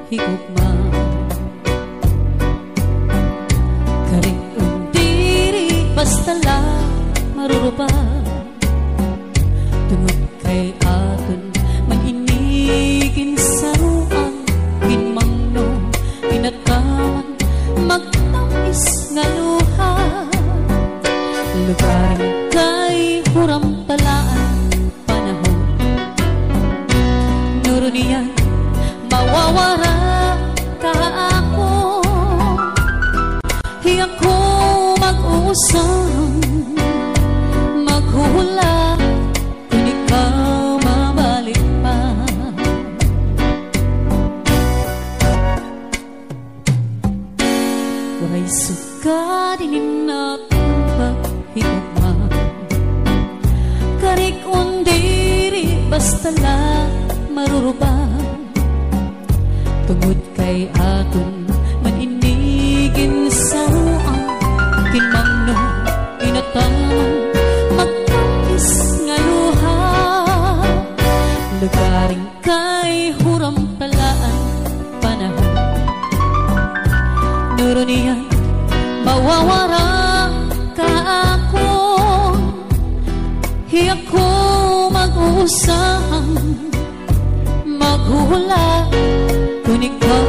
higugma. Karing undiri basta lang maruruba, tungod kay aton manhinigin sa ruang ginmangno, inataman magtamis nga luha. Lugar kay huram palaan panahon, nuro niyan mawawara ka ako. Hiyang ko mag-uusang maghuhula kung ikaw mabalik pa. Waray suka dinin natin paghigugma, karik undiri basta lang maruruba, tungod kay aton maninigin sa ruang kinmangno, inataman magtamis nga luha. Lugaring kay huram palaan panahon, nuro niyan mawawara ka ako. Hiyak ko mag-uusang maghuhula kung ikaw